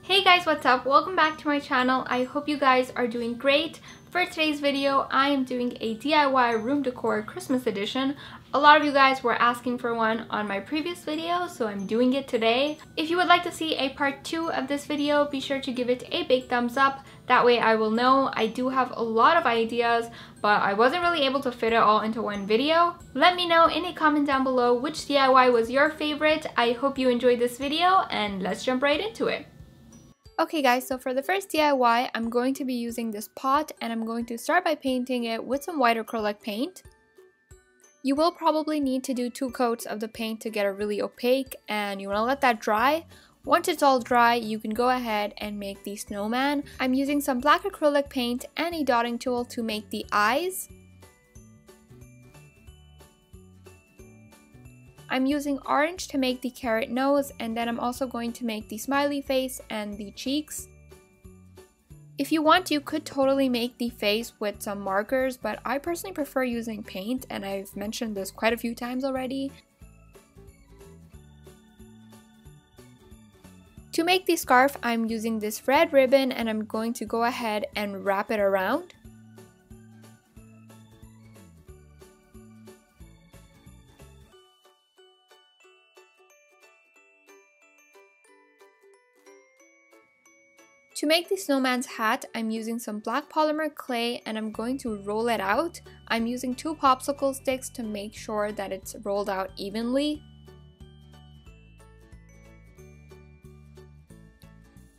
Hey guys, what's up? Welcome back to my channel. I hope you guys are doing great. For today's video, I am doing a DIY room decor Christmas edition. A lot of you guys were asking for one on my previous video, so I'm doing it today. If you would like to see a part 2 of this video, be sure to give it a big thumbs up. That way I will know. I do have a lot of ideas, but I wasn't really able to fit it all into one video. Let me know in a comment down below which DIY was your favorite. I hope you enjoyed this video, and let's jump right into it. Okay guys, so for the first DIY, I'm going to be using this pot and I'm going to start by painting it with some white acrylic paint. You will probably need to do 2 coats of the paint to get it really opaque, and you want to let that dry. Once it's all dry, you can go ahead and make the snowman. I'm using some black acrylic paint and a dotting tool to make the eyes. I'm using orange to make the carrot nose, and then I'm also going to make the smiley face and the cheeks. If you want, you could totally make the face with some markers, but I personally prefer using paint, and I've mentioned this quite a few times already. To make the scarf, I'm using this red ribbon and I'm going to go ahead and wrap it around. To make the snowman's hat, I'm using some black polymer clay and I'm going to roll it out. I'm using 2 popsicle sticks to make sure that it's rolled out evenly.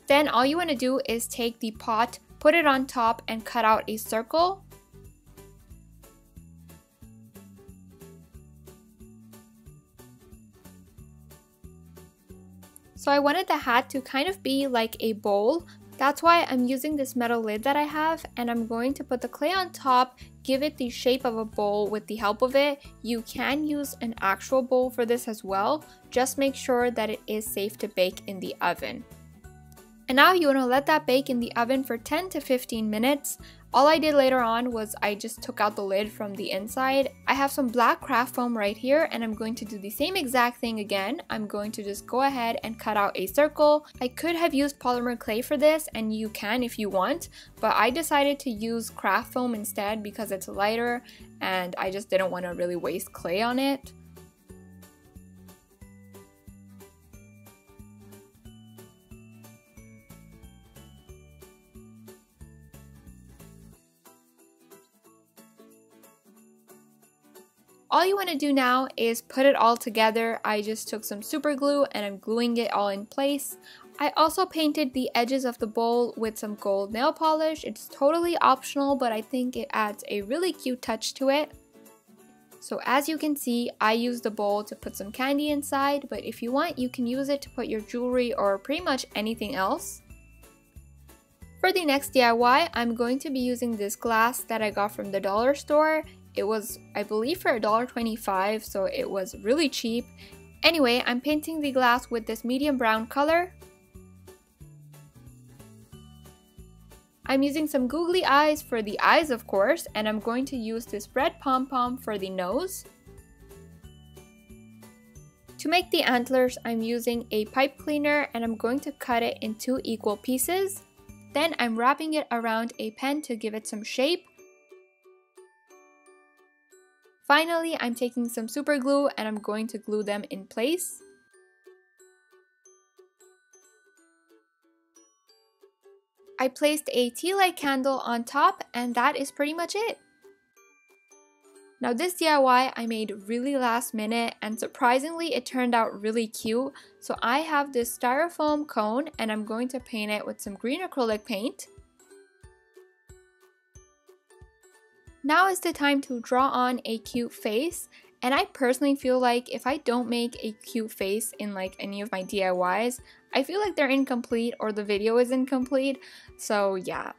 Then all you want to do is take the pot, put it on top, and cut out a circle. So I wanted the hat to kind of be like a bowl. That's why I'm using this metal lid that I have, and I'm going to put the clay on top, give it the shape of a bowl with the help of it. You can use an actual bowl for this as well. Just make sure that it is safe to bake in the oven. And now you want to let that bake in the oven for 10 to 15 minutes. All I did later on was I just took out the lid from the inside. I have some black craft foam right here, and I'm going to do the same exact thing again. I'm going to just go ahead and cut out a circle. I could have used polymer clay for this, and you can if you want, but I decided to use craft foam instead because it's lighter and I just didn't want to really waste clay on it. All you want to do now is put it all together. I just took some super glue and I'm gluing it all in place. I also painted the edges of the bowl with some gold nail polish. It's totally optional, but I think it adds a really cute touch to it. So as you can see, I used the bowl to put some candy inside, but if you want, you can use it to put your jewelry or pretty much anything else. For the next DIY, I'm going to be using this glass that I got from the dollar store. It was, I believe, for $1.25, so it was really cheap. Anyway, I'm painting the glass with this medium brown color. I'm using some googly eyes for the eyes, of course, and I'm going to use this red pom-pom for the nose. To make the antlers, I'm using a pipe cleaner and I'm going to cut it in 2 equal pieces. Then I'm wrapping it around a pen to give it some shape. Finally, I'm taking some super glue and I'm going to glue them in place. I placed a tea light candle on top, and that is pretty much it. Now this DIY I made really last minute, and surprisingly it turned out really cute. So I have this styrofoam cone and I'm going to paint it with some green acrylic paint. Now is the time to draw on a cute face, and I personally feel like if I don't make a cute face in like any of my DIYs, I feel like they're incomplete or the video is incomplete, so yeah.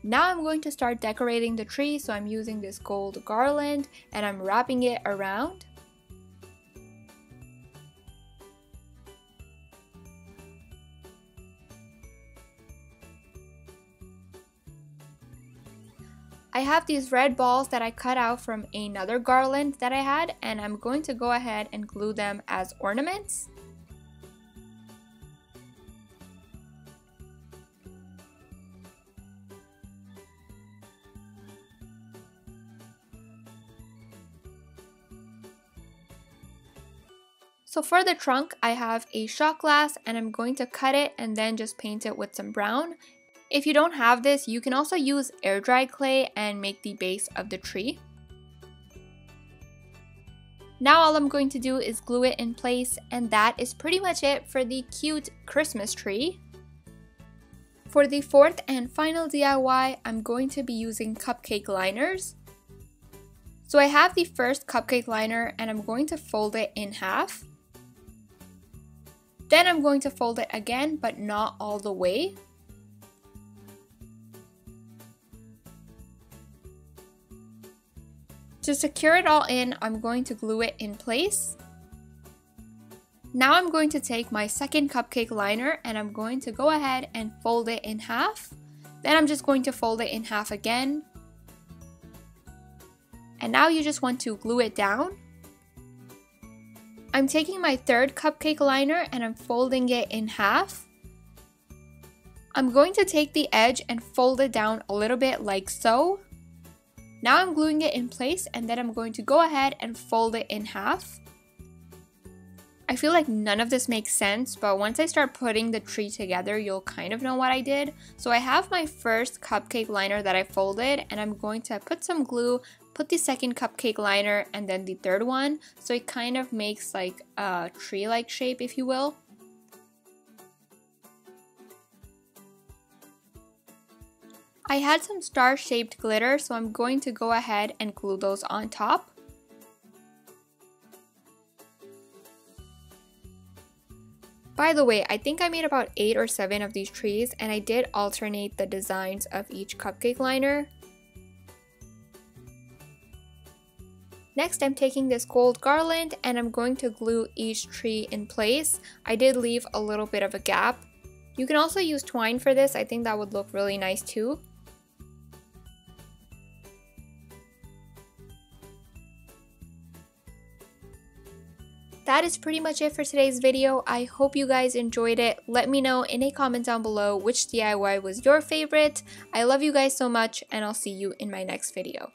Now I'm going to start decorating the tree, so I'm using this gold garland and I'm wrapping it around. I have these red balls that I cut out from another garland that I had, and I'm going to go ahead and glue them as ornaments. So for the trunk, I have a shot glass and I'm going to cut it and then just paint it with some brown. If you don't have this, you can also use air dried clay and make the base of the tree. Now all I'm going to do is glue it in place, and that is pretty much it for the cute Christmas tree. For the fourth and final DIY, I'm going to be using cupcake liners. So I have the first cupcake liner and I'm going to fold it in half. Then I'm going to fold it again, but not all the way. To secure it all in, I'm going to glue it in place. Now I'm going to take my second cupcake liner and I'm going to go ahead and fold it in half. Then I'm just going to fold it in half again. And now you just want to glue it down. I'm taking my third cupcake liner and I'm folding it in half. I'm going to take the edge and fold it down a little bit like so. Now I'm gluing it in place, and then I'm going to go ahead and fold it in half. I feel like none of this makes sense, but once I start putting the tree together, you'll kind of know what I did. So I have my first cupcake liner that I folded, and I'm going to put some glue, put the second cupcake liner, and then the third one, so it kind of makes like a tree-like shape, if you will. I had some star-shaped glitter, so I'm going to go ahead and glue those on top. By the way, I think I made about 8 or 7 of these trees, and I did alternate the designs of each cupcake liner. Next, I'm taking this gold garland and I'm going to glue each tree in place. I did leave a little bit of a gap. You can also use twine for this. I think that would look really nice too. That is pretty much it for today's video. I hope you guys enjoyed it. Let me know in a comment down below which DIY was your favorite. I love you guys so much, and I'll see you in my next video.